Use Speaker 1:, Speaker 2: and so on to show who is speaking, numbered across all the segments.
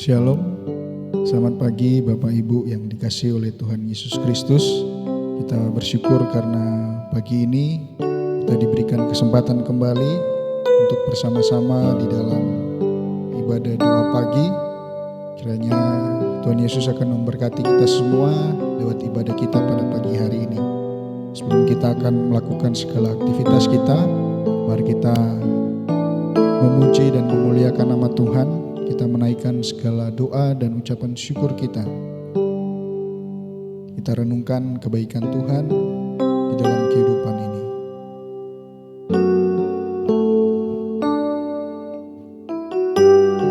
Speaker 1: Shalom, selamat pagi Bapak Ibu yang dikasihi oleh Tuhan Yesus Kristus. Kita bersyukur karena pagi ini kita diberikan kesempatan kembali untuk bersama-sama di dalam ibadah doa pagi. Kiranya Tuhan Yesus akan memberkati kita semua lewat ibadah kita pada pagi hari ini. Sebelum kita akan melakukan segala aktivitas kita, mari kita memuji dan memuliakan nama Tuhan. Kita menaikkan segala doa dan ucapan syukur kita. Kita renungkan kebaikan Tuhan di dalam kehidupan ini.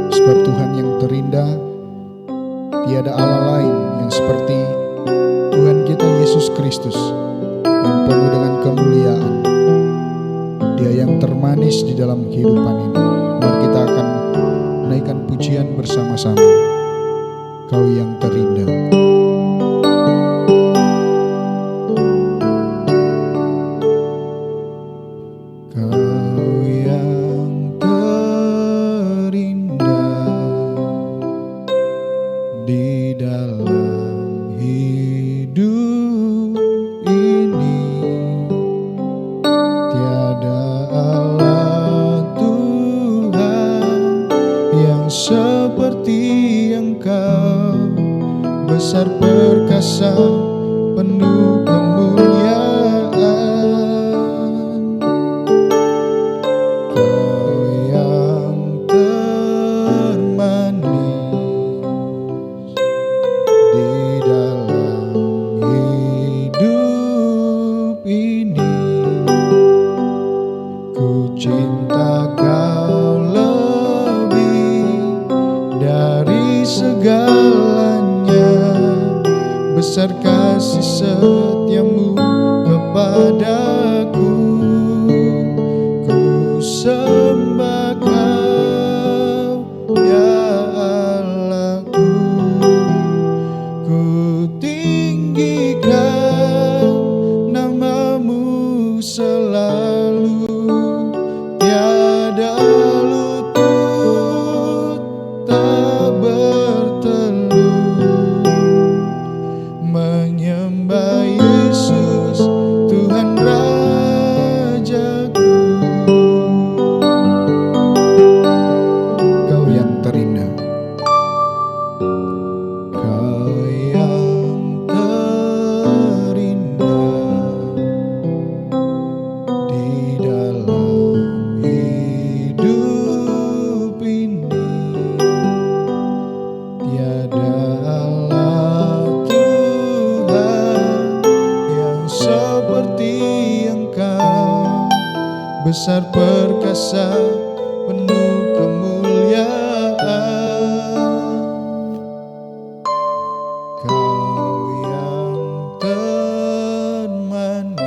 Speaker 1: Sebab Tuhan yang terindah, tiada Allah lain yang seperti Tuhan kita Yesus Kristus, yang penuh dengan kemuliaan. Dia yang termanis di dalam kehidupan ini. Mari kita akan menaikkan pujian bersama-sama. Kau yang terindah. Kau yang terindah di dalam hidup ini. Tiada Allah Tuhan yang seperti Engkau, besar perkasa penuh kemuliaan. Kau yang termanis di dalam hidup ini. Ku cinta Kau lebih dari segalanya, besar kasih setiamu kepadaku. Ku sembah Kau, ya Allahku. Ku tinggikan nama-Mu selalu. Tiada lutut tak bertelut menyembah Yesus Tuhan Rajaku. Kau yang terindah. Kau yang terindah di dalam hidup ini. Tiada Allah Tuhan yang seperti Engkau, besar perkasa penuh kemuliaan. Kau yang termanis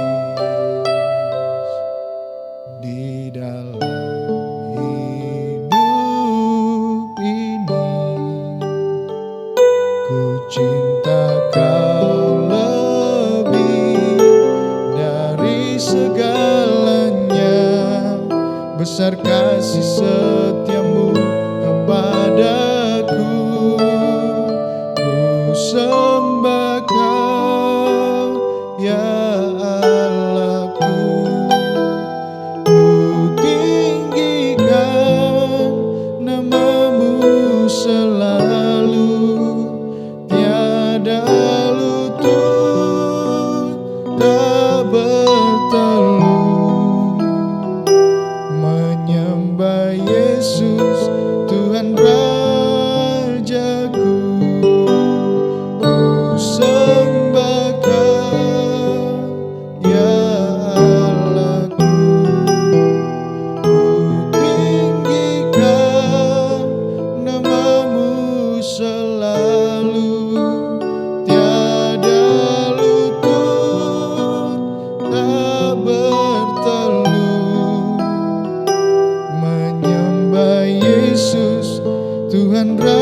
Speaker 1: di dalam hidup ini. Ku cinta Kau lebih dari segalanya, besar kasih setiamu kepadaku. Ku sembah Kau, ya Allahku. Ku tinggikan nama-Mu selalu. Tiada lutut tak bertelut menyembah Yesus Tuhan Rajaku. Ku sembah Kau, ya Allahku. Ku tinggikan nama-Mu selalu. Tiada lutut tak bertelut menyembah Yesus Tuhan Rajaku.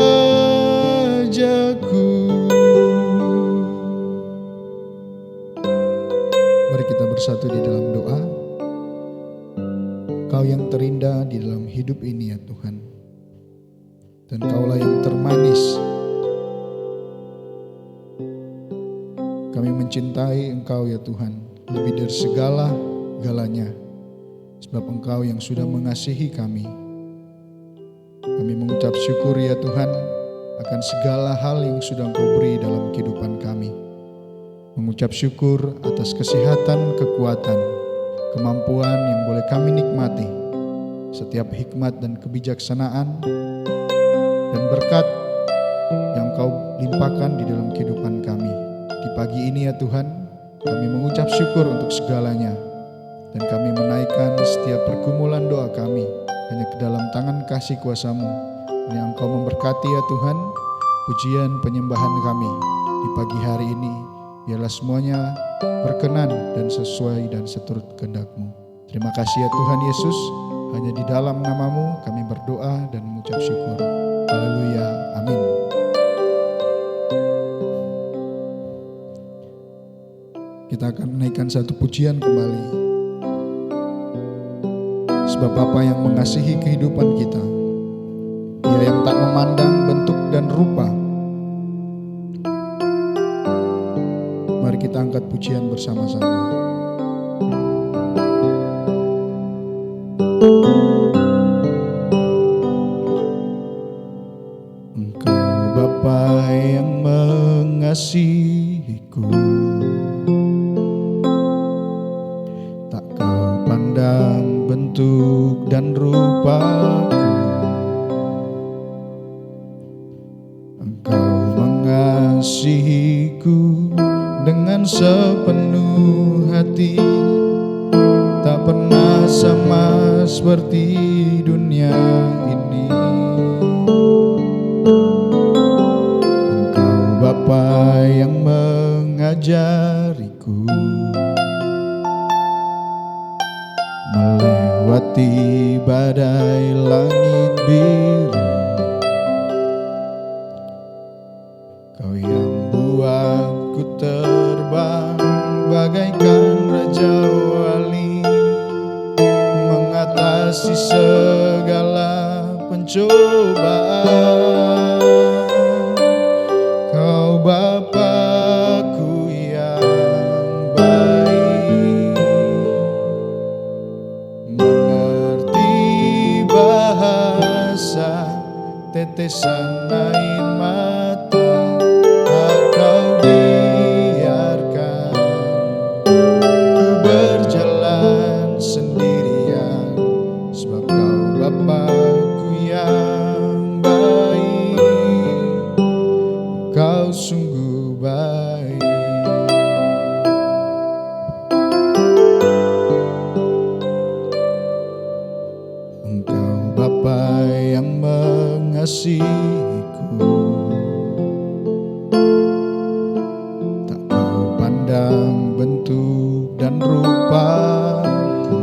Speaker 1: Mari kita bersatu di dalam doa. Kau yang terindah di dalam hidup ini ya Tuhan. dan Kaulah yang termanis. Kami mencintai Engkau ya Tuhan, lebih dari segala-galanya, sebab Engkau yang sudah mengasihi kami. Kami mengucap syukur ya Tuhan akan segala hal yang sudah Engkau beri dalam kehidupan kami. Mengucap syukur atas kesehatan, kekuatan, kemampuan yang boleh kami nikmati, setiap hikmat dan kebijaksanaan dan berkat yang Kau limpahkan di dalam kehidupan kami. Di pagi ini ya Tuhan, kami mengucap syukur untuk segalanya, dan kami menaikkan setiap pergumulan doa kami hanya ke dalam tangan kasih kuasa-Mu, yang Engkau memberkati ya Tuhan pujian penyembahan kami di pagi hari ini. Biarlah semuanya berkenan dan sesuai dan seturut kehendak-Mu. Terima kasih ya Tuhan Yesus, hanya di dalam nama-Mu kami berdoa dan mengucap syukur. Haleluya, amin. Kita akan menaikkan satu pujian kembali. Sebab Bapa yang mengasihi kehidupan kita, Dia yang tak memandang bentuk dan rupa. Mari kita angkat pujian bersama-sama. Engkau Bapa yang mengasihiku, tak Kau pandang bentuk dan rupaku. Engkau mengasihiku dengan sepenuh hati, tak pernah sama seperti dunia ini. Engkau Bapa yang mengajariku melewati badai langit biru. Kau yang buatku terbang bagaikan raja wali, mengatasi segala pencobaan. Kau Bapa-Ku yang baik, mengerti bahasa tetesan air mata. Tak Kau biarkan ku berjalan sendirian, sebab Kau Bapa-Ku yang baik. Kau sungguh baik. Engkau Bapa yang mengasihiku, tak Kau pandang bentuk dan rupaku.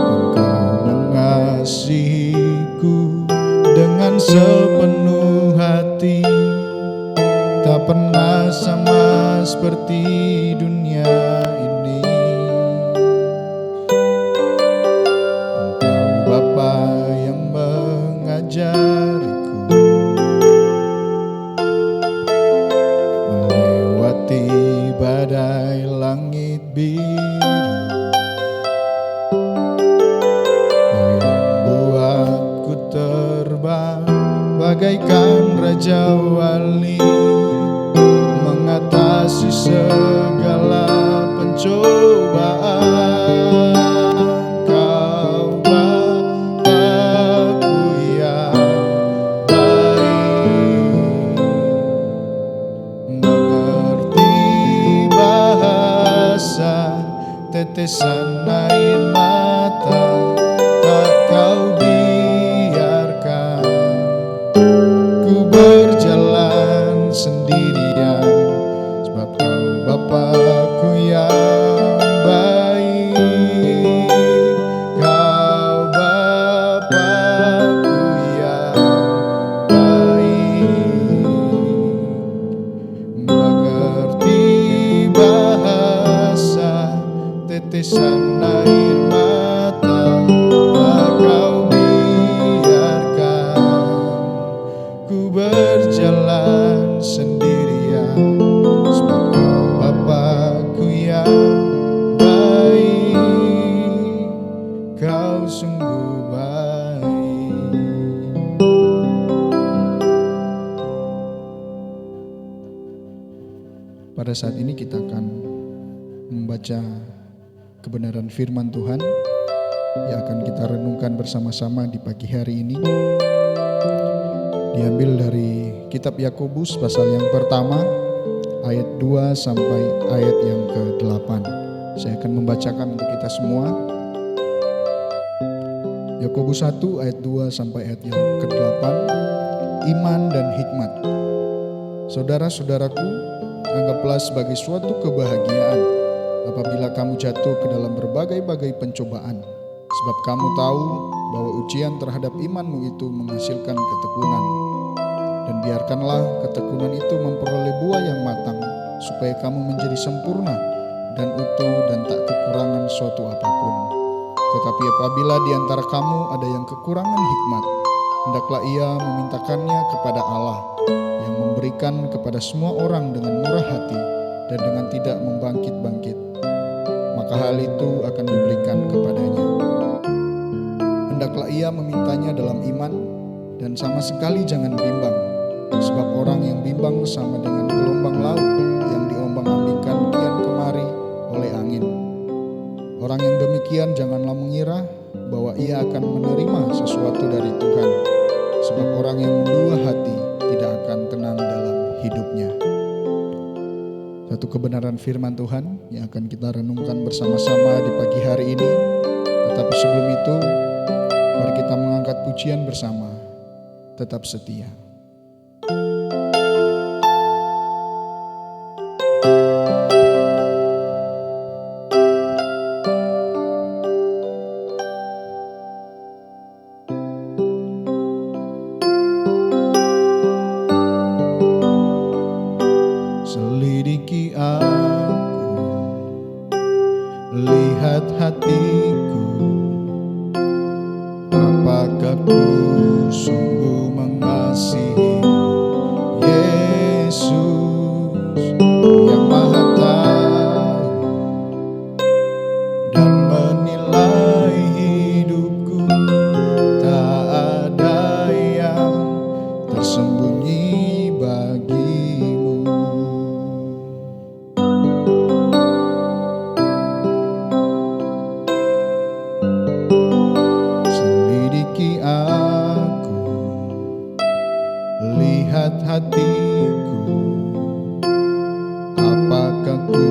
Speaker 1: Engkau mengasihiku dengan sepenuh hati, tak pernah sama seperti dunia ini. Engkau Bapa yang mengajariku melewati badai langit biru. Kau yang buatku terbang bagaikan raja wali, mengatasi segala pencobaan. Kau Bapa-Ku yang baik, mengerti bahasa tetesan air mata. Tak Kau biarkan ku berjalan sendirian, sebab Kau Bapa-Ku yang baik. Kau Bapa-Ku yang baik, mengerti bahasa tetesan air mata. Tak Kau biarkan pada saat ini kita akan membaca kebenaran firman Tuhan yang akan kita renungkan bersama-sama di pagi hari ini. Diambil dari kitab Yakobus pasal yang pertama ayat 2 sampai ayat yang ke-8. Saya akan membacakan untuk kita semua. Yakobus 1 ayat 2 sampai ayat yang ke-8. Iman dan hikmat. Saudara-saudaraku, anggaplah sebagai suatu kebahagiaan apabila kamu jatuh ke dalam berbagai-bagai pencobaan, sebab kamu tahu bahwa ujian terhadap imanmu itu menghasilkan ketekunan. Dan biarkanlah ketekunan itu memperoleh buah yang matang, supaya kamu menjadi sempurna dan utuh dan tak kekurangan suatu apapun. Tetapi apabila di antara kamu ada yang kekurangan hikmat, hendaklah ia memintakannya kepada Allah, yang memberikan kepada semua orang dengan murah hati dan dengan tidak membangkit-bangkit. Maka hal itu akan diberikan kepadanya. Hendaklah ia memintanya dalam iman dan sama sekali jangan bimbang, sebab orang yang bimbang sama dengan gelombang laut yang diombang-ambingkan kian kemari oleh angin. Orang yang demikian janganlah mengira bahwa ia akan menerima sesuatu dari Tuhan, sebab orang yang mendua hati tidak akan tenang dalam hidupnya. Satu kebenaran firman Tuhan yang akan kita renungkan bersama-sama di pagi hari ini. Tetapi sebelum itu, mari kita mengangkat pujian bersama, Tetap Setia. Selidiki aku, lihat hatiku, apakah ku sungguh mengasihimu, Yesus yang Maha Tahu dan menilai hidupku. Tak ada yang tersembunyi bagimu. Selidiki aku, lihat hatiku, apakah ku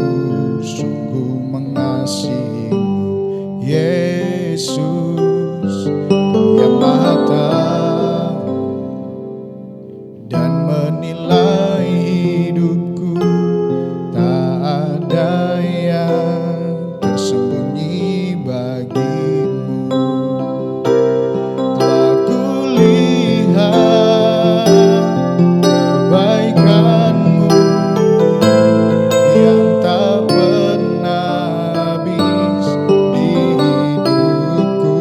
Speaker 1: sungguh mengasihimu, Yesus, Kau yang Maha Tahu dan menilai hidupku. Tak ada yang tersembunyi bagimu. Telah kulihat kebaikanmu yang tak pernah habis di hidupku. Ku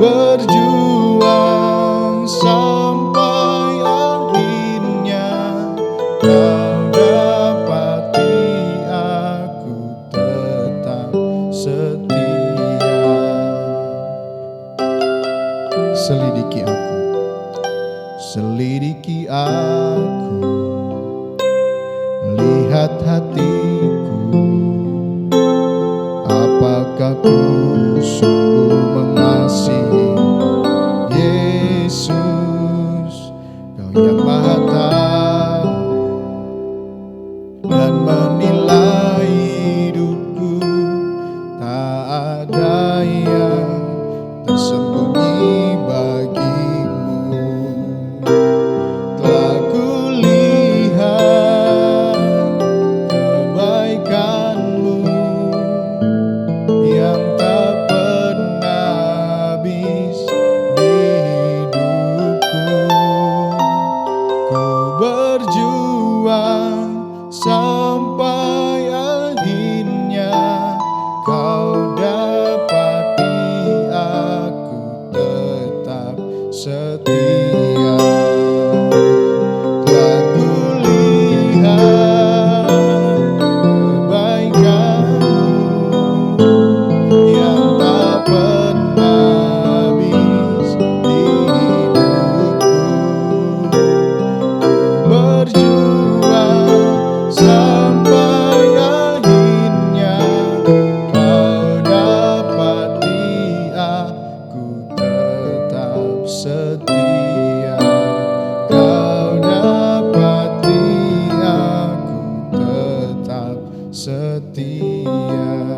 Speaker 1: berjuang sampai akhirnya Kau dapati aku tetap setia. Selidiki aku, selidiki aku, lihat hatiku, apakah ku sungguh mengasihimu, Yesus, Kau yang Maha Tahu dan menilai hidupku. Tak ada yang tersembunyi bagimu. setia.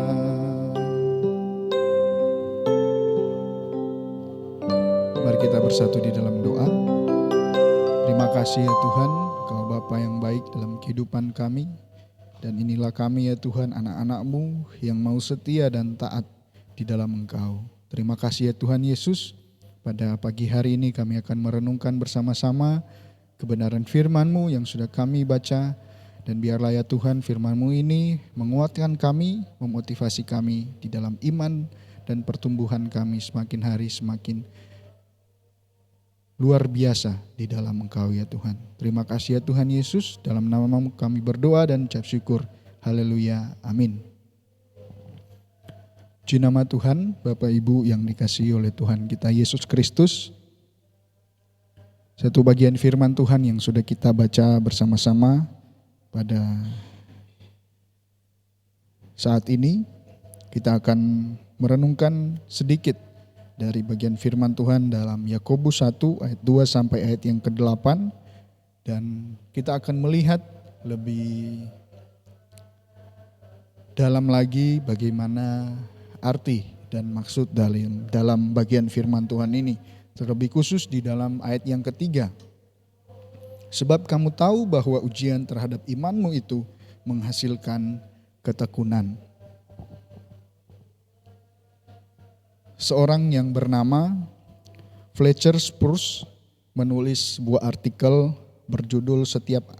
Speaker 1: Mari kita bersatu di dalam doa. Terima kasih ya Tuhan, Engkau Bapa yang baik dalam kehidupan kami. Dan inilah kami ya Tuhan, anak-anak-Mu yang mau setia dan taat di dalam Engkau. Terima kasih ya Tuhan Yesus. Pada pagi hari ini kami akan merenungkan bersama-sama kebenaran firman-Mu yang sudah kami baca. Dan biarlah ya Tuhan firman-Mu ini menguatkan kami, memotivasi kami di dalam iman dan pertumbuhan kami semakin hari semakin luar biasa di dalam Engkau ya Tuhan. Terima kasih ya Tuhan Yesus, dalam nama-Mu kami berdoa dan ucap syukur. Haleluya, amin. Puji nama Tuhan, Bapak Ibu yang dikasihi oleh Tuhan kita Yesus Kristus. Satu bagian firman Tuhan yang sudah kita baca bersama-sama pada saat ini, kita akan merenungkan sedikit dari bagian firman Tuhan dalam Yakobus 1 ayat 2 sampai ayat yang ke-8, dan kita akan melihat lebih dalam lagi bagaimana arti dan maksud dalam bagian firman Tuhan ini, terlebih khusus di dalam ayat yang ketiga. Sebab kamu tahu bahwa ujian terhadap imanmu itu menghasilkan ketekunan. Seorang yang bernama Fletcher Spruce menulis sebuah artikel berjudul "Setiap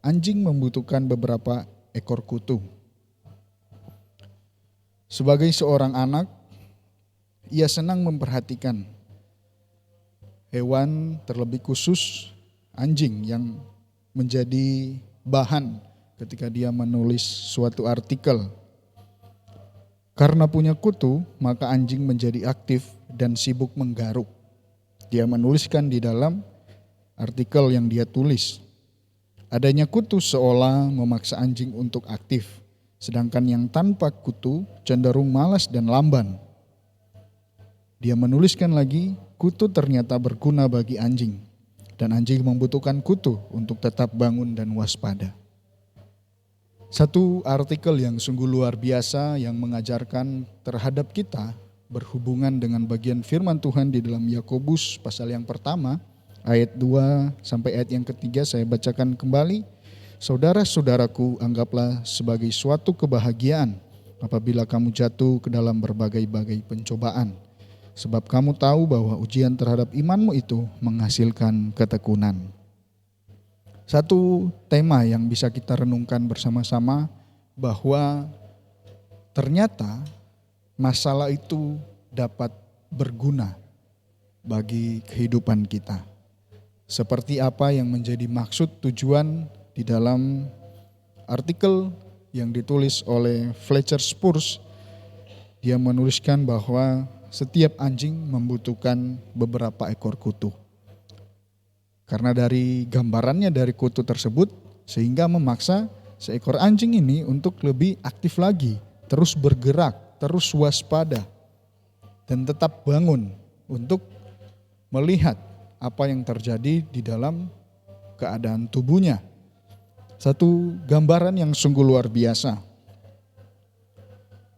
Speaker 1: anjing membutuhkan beberapa ekor kutu". Sebagai seorang anak, ia senang memperhatikan hewan, terlebih khusus anjing, yang menjadi bahan ketika dia menulis suatu artikel. Karena punya kutu, maka anjing menjadi aktif dan sibuk menggaruk. Dia menuliskan di dalam artikel yang dia tulis, adanya kutu seolah memaksa anjing untuk aktif, sedangkan yang tanpa kutu cenderung malas dan lamban. Dia menuliskan lagi, kutu ternyata berguna bagi anjing, dan anjing membutuhkan kutu untuk tetap bangun dan waspada. Satu artikel yang sungguh luar biasa yang mengajarkan terhadap kita berhubungan dengan bagian firman Tuhan di dalam Yakobus pasal yang pertama ayat 2 sampai ayat yang ketiga. Saya bacakan kembali. Saudara-saudaraku, anggaplah sebagai suatu kebahagiaan apabila kamu jatuh ke dalam berbagai-bagai pencobaan, sebab kamu tahu bahwa ujian terhadap imanmu itu menghasilkan ketekunan. Satu tema yang bisa kita renungkan bersama-sama, bahwa ternyata masalah itu dapat berguna bagi kehidupan kita. Seperti apa yang menjadi maksud tujuan di dalam artikel yang ditulis oleh Fletcher Spruce. Dia menuliskan bahwa setiap anjing membutuhkan beberapa ekor kutu. Karena dari gambarannya dari kutu tersebut, sehingga memaksa seekor anjing ini untuk lebih aktif lagi, terus bergerak, terus waspada, dan tetap bangun untuk melihat apa yang terjadi di dalam keadaan tubuhnya. Satu gambaran yang sungguh luar biasa.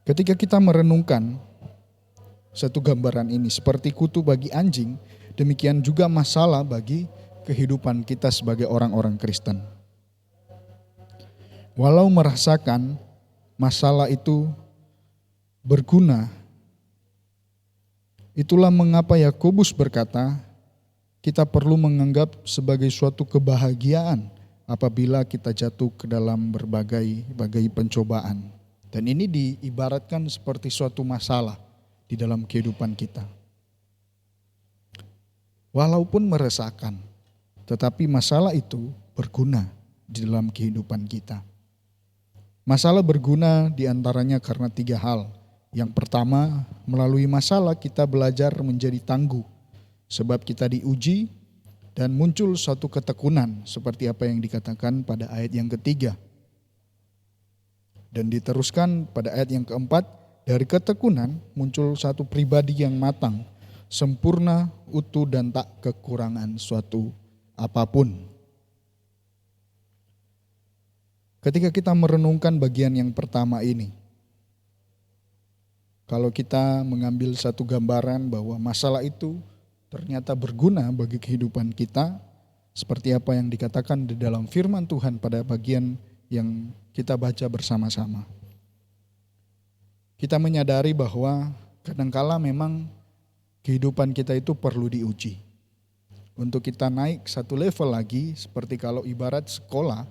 Speaker 1: Ketika kita merenungkan satu gambaran ini seperti kutu bagi anjing, demikian juga masalah bagi kehidupan kita sebagai orang-orang Kristen. Walau merasakan masalah itu berguna, itulah mengapa Yakobus berkata, kita perlu menganggap sebagai suatu kebahagiaan apabila kita jatuh ke dalam berbagai pencobaan. Dan ini diibaratkan seperti suatu masalah di dalam kehidupan kita. Walaupun meresahkan, tetapi masalah itu berguna di dalam kehidupan kita. Masalah berguna diantaranya karena 3 hal. Yang pertama, melalui masalah kita belajar menjadi tangguh. Sebab kita diuji dan muncul suatu ketekunan seperti apa yang dikatakan pada ayat yang ketiga. Dan diteruskan pada ayat yang keempat, dari ketekunan muncul satu pribadi yang matang, sempurna, utuh dan tak kekurangan suatu apapun. Ketika kita merenungkan bagian yang pertama ini, kalau kita mengambil satu gambaran bahwa masalah itu ternyata berguna bagi kehidupan kita, seperti apa yang dikatakan di dalam firman Tuhan pada bagian yang kita baca bersama-sama. Kita menyadari bahwa kadangkala memang kehidupan kita itu perlu diuji. Untuk kita naik satu level lagi, seperti kalau ibarat sekolah,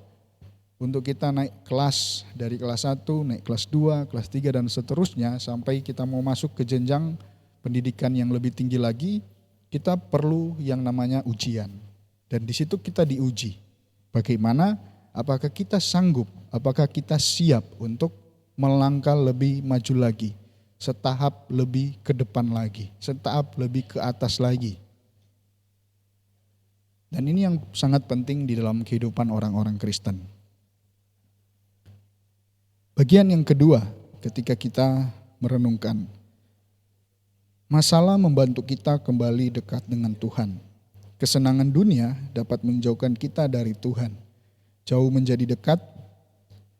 Speaker 1: untuk kita naik kelas dari kelas 1, naik kelas 2, kelas 3 dan seterusnya sampai kita mau masuk ke jenjang pendidikan yang lebih tinggi lagi, kita perlu yang namanya ujian. Dan di situ kita diuji. Bagaimana? Apakah kita sanggup? Apakah kita siap untuk melangkah lebih maju lagi? Setahap lebih ke depan lagi, setahap lebih ke atas lagi. Dan ini yang sangat penting di dalam kehidupan orang-orang Kristen. Bagian yang kedua, ketika kita merenungkan, masalah membantu kita kembali dekat dengan Tuhan. Kesenangan dunia dapat menjauhkan kita dari Tuhan. Jauh menjadi dekat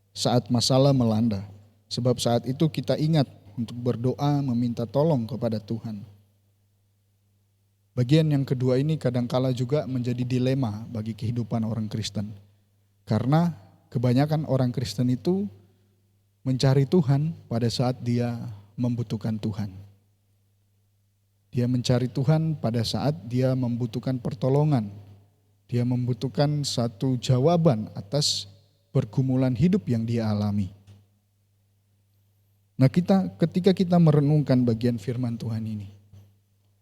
Speaker 1: saat masalah melanda. Sebab saat itu kita ingat untuk berdoa meminta tolong kepada Tuhan. Bagian yang kedua ini kadangkala juga menjadi dilema bagi kehidupan orang Kristen. Karena kebanyakan orang Kristen itu mencari Tuhan pada saat dia membutuhkan Tuhan. Dia mencari Tuhan pada saat dia membutuhkan pertolongan. Dia membutuhkan satu jawaban atas pergumulan hidup yang dia alami. Nah, ketika kita merenungkan bagian firman Tuhan ini,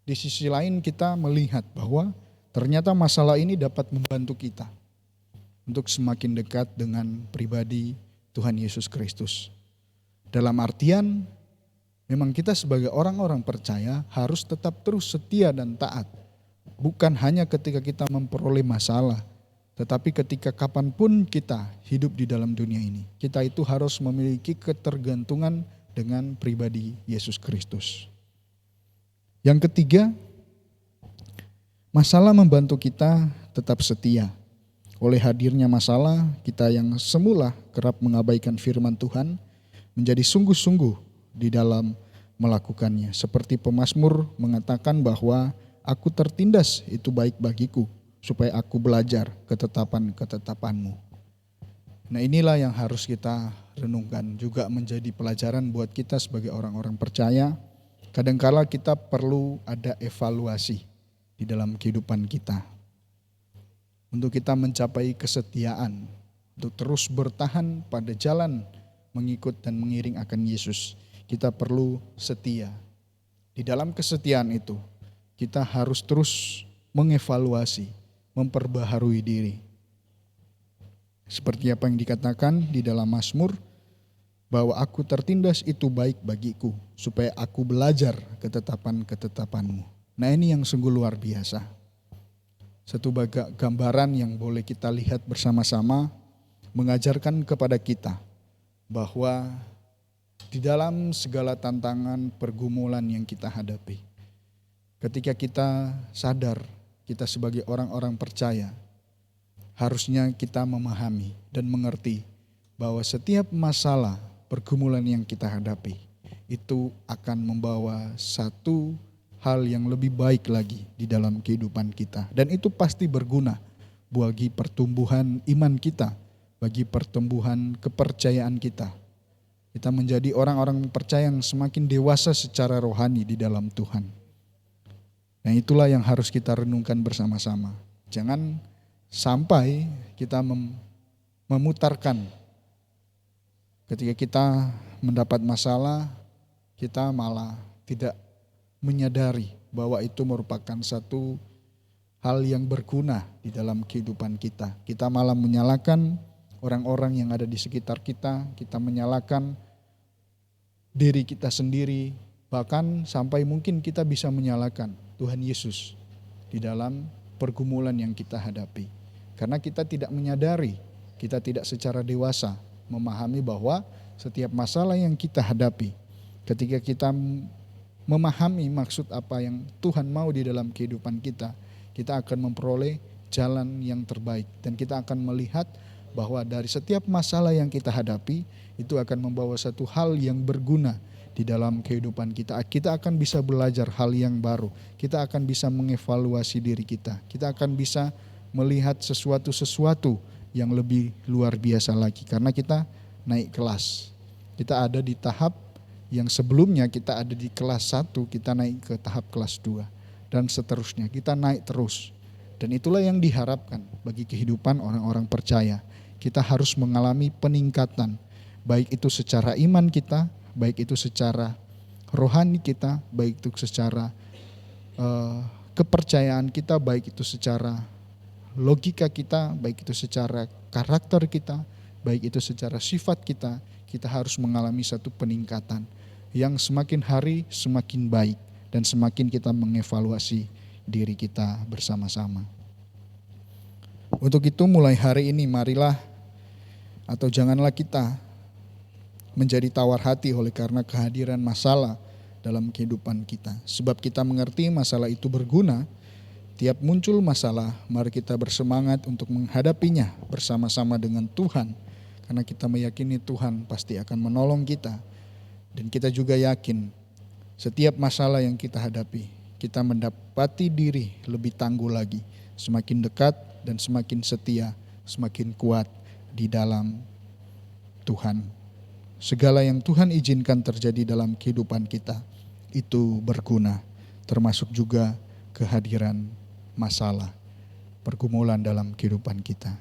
Speaker 1: di sisi lain kita melihat bahwa ternyata masalah ini dapat membantu kita untuk semakin dekat dengan pribadi Tuhan Yesus Kristus. Dalam artian, memang kita sebagai orang-orang percaya harus tetap terus setia dan taat. Bukan hanya ketika kita memperoleh masalah, tetapi ketika kapanpun kita hidup di dalam dunia ini, kita itu harus memiliki ketergantungan dengan pribadi Yesus Kristus. Yang ketiga, masalah membantu kita tetap setia. Oleh hadirnya masalah, kita yang semula kerap mengabaikan firman Tuhan, menjadi sungguh-sungguh di dalam melakukannya. Seperti pemazmur mengatakan bahwa aku tertindas itu baik bagiku, supaya aku belajar ketetapan-ketetapanmu. Nah, inilah yang harus kita renungkan, juga menjadi pelajaran buat kita sebagai orang-orang percaya. Kadangkala kita perlu ada evaluasi di dalam kehidupan kita. Untuk kita mencapai kesetiaan, untuk terus bertahan pada jalan mengikut dan mengiring akan Yesus, kita perlu setia. Di dalam kesetiaan itu, kita harus terus mengevaluasi, memperbaharui diri. Seperti apa yang dikatakan di dalam Mazmur, bahwa aku tertindas itu baik bagiku, supaya aku belajar ketetapan-ketetapanmu. Nah, ini yang sungguh luar biasa. Satu gambaran yang boleh kita lihat bersama-sama, mengajarkan kepada kita bahwa di dalam segala tantangan pergumulan yang kita hadapi, ketika kita sadar kita sebagai orang-orang percaya, harusnya kita memahami dan mengerti bahwa setiap masalah pergumulan yang kita hadapi itu akan membawa satu hal yang lebih baik lagi di dalam kehidupan kita. Dan itu pasti berguna bagi pertumbuhan iman kita, bagi pertumbuhan kepercayaan kita. Kita menjadi orang-orang percaya yang semakin dewasa secara rohani di dalam Tuhan. Nah, itulah yang harus kita renungkan bersama-sama. Jangan sampai kita memutarkan. Ketika kita mendapat masalah, kita malah tidak menyadari bahwa itu merupakan satu hal yang berguna di dalam kehidupan kita. Kita malah menyalahkan orang-orang yang ada di sekitar kita, kita menyalahkan diri kita sendiri, bahkan sampai mungkin kita bisa menyalahkan Tuhan Yesus di dalam pergumulan yang kita hadapi. Karena kita tidak menyadari, kita tidak secara dewasa memahami bahwa setiap masalah yang kita hadapi, ketika kita memahami maksud apa yang Tuhan mau di dalam kehidupan kita, kita akan memperoleh jalan yang terbaik dan kita akan melihat bahwa dari setiap masalah yang kita hadapi itu akan membawa satu hal yang berguna di dalam kehidupan kita. Kita akan bisa belajar hal yang baru. Kita akan bisa mengevaluasi diri kita. Kita akan bisa melihat sesuatu yang lebih luar biasa lagi karena kita naik kelas. Kita ada di tahap yang sebelumnya kita ada di kelas 1, kita naik ke tahap kelas 2 dan seterusnya. Kita naik terus. Dan itulah yang diharapkan bagi kehidupan orang-orang percaya. Kita harus mengalami peningkatan, baik itu secara iman kita, baik itu secara rohani kita, baik itu secara kepercayaan kita, baik itu secara logika kita, baik itu secara karakter kita, baik itu secara sifat kita. Kita harus mengalami satu peningkatan yang semakin hari semakin baik dan semakin kita mengevaluasi diri kita bersama-sama. Untuk itu mulai hari ini marilah atau janganlah kita menjadi tawar hati oleh karena kehadiran masalah dalam kehidupan kita. Sebab kita mengerti masalah itu berguna. Tiap muncul masalah, mari kita bersemangat untuk menghadapinya bersama-sama dengan Tuhan. Karena kita meyakini Tuhan pasti akan menolong kita. Dan kita juga yakin setiap masalah yang kita hadapi, kita mendapati diri lebih tangguh lagi. Semakin dekat dan semakin setia, semakin kuat di dalam Tuhan. Segala yang Tuhan izinkan terjadi dalam kehidupan kita, itu berguna. Termasuk juga kehadiran masalah, pergumulan dalam kehidupan kita.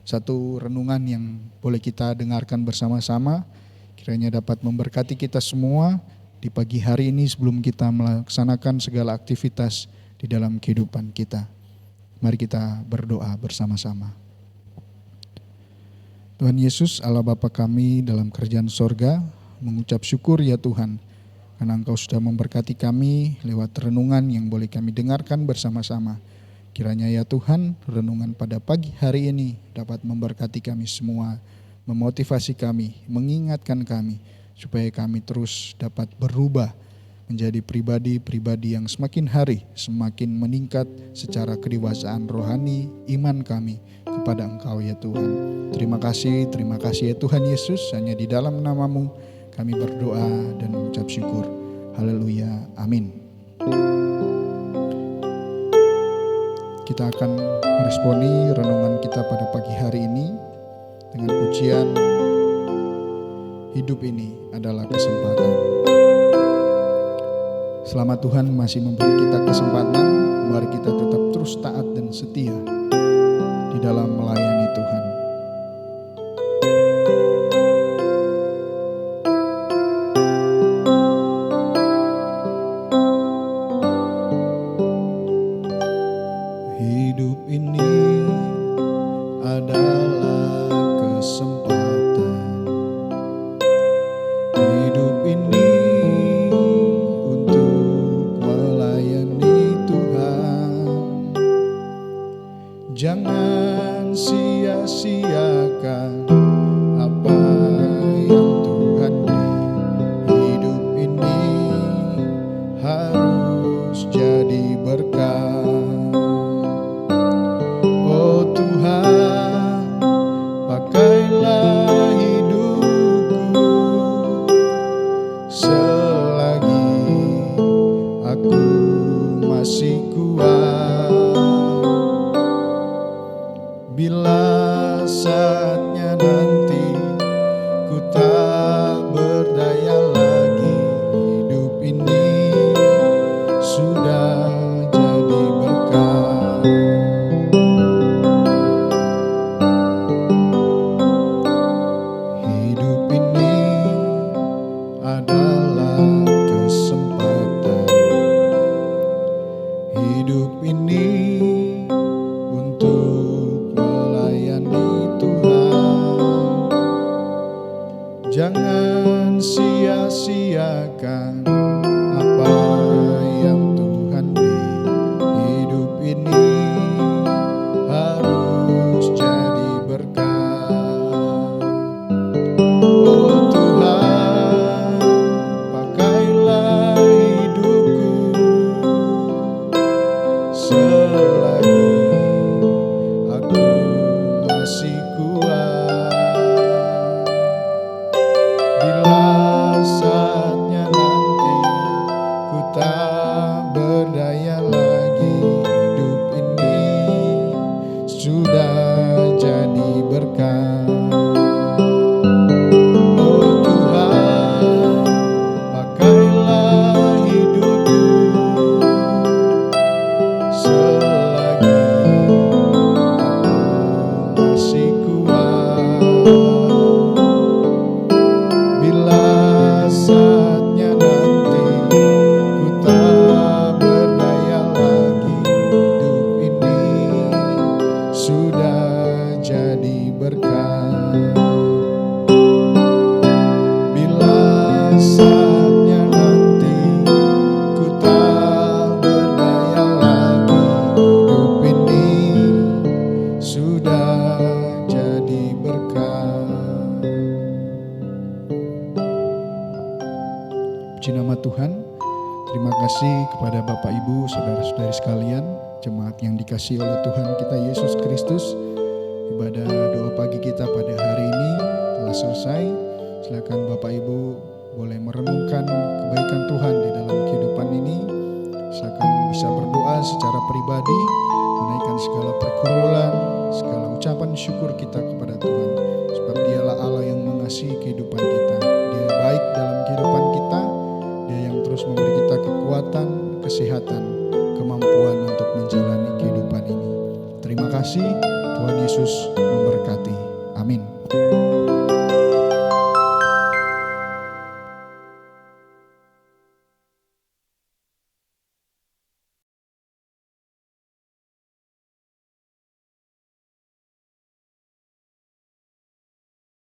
Speaker 1: Satu renungan yang boleh kita dengarkan bersama-sama, kiranya dapat memberkati kita semua di pagi hari ini sebelum kita melaksanakan segala aktivitas di dalam kehidupan kita. Mari kita berdoa bersama-sama. Tuhan Yesus, Allah Bapa kami dalam kerajaan sorga, mengucap syukur ya Tuhan, karena Engkau sudah memberkati kami lewat renungan yang boleh kami dengarkan bersama-sama. Kiranya ya Tuhan, renungan pada pagi hari ini dapat memberkati kami semua, memotivasi kami, mengingatkan kami, supaya kami terus dapat berubah menjadi pribadi-pribadi yang semakin hari semakin meningkat secara kedewasaan rohani iman kami kepada Engkau ya Tuhan. Terima kasih ya Tuhan Yesus, hanya di dalam nama-Mu kami berdoa dan mengucap syukur. Haleluya, amin. Kita akan meresponi renungan kita pada pagi hari ini dengan pujian Hidup Ini Adalah Kesempatan. Selama Tuhan masih memberi kita kesempatan, mari kita tetap terus taat dan setia di dalam melayani Tuhan. Hidup ini adalah kesempatan. Hidup ini untuk melayani Tuhan. Jangan sia-siakan apa yang Tuhan beri. Hidup ini harus jadi berkat. Oh Tuhan, pakailah hidupku selagi aku masih kuat. Bila saatnya nanti ku tak berdaya lagi, hidup ini sudah jadi berkat. Hidup ini adalah kesempatan. Hidup ini untuk melayani Tuhan. Jangan sia-siakan apa yang Tuhan beri. Hidup ini harus jadi berkat. Oh Tuhan, pakailah hidupku selagi aku masih kuat. Puji nama Tuhan. Terima kasih kepada Bapak Ibu, saudara-saudari sekalian, jemaat yang dikasihi oleh Tuhan kita Yesus Kristus. Ibadah doa pagi kita pada hari ini telah selesai. Silakan Bapak Ibu boleh merenungkan kebaikan Tuhan di dalam kehidupan ini. Silakan bisa berdoa secara pribadi, menaikkan segala pergumulan, segala ucapan syukur kita kepada Tuhan. Sebab Dialah Allah yang mengasihi kehidupan kita. Dia baik dalam kehidupan kita. Dia yang terus memberi kita kekuatan, kesehatan, kemampuan untuk menjalani kehidupan ini. Terima kasih, Tuhan Yesus memberkati.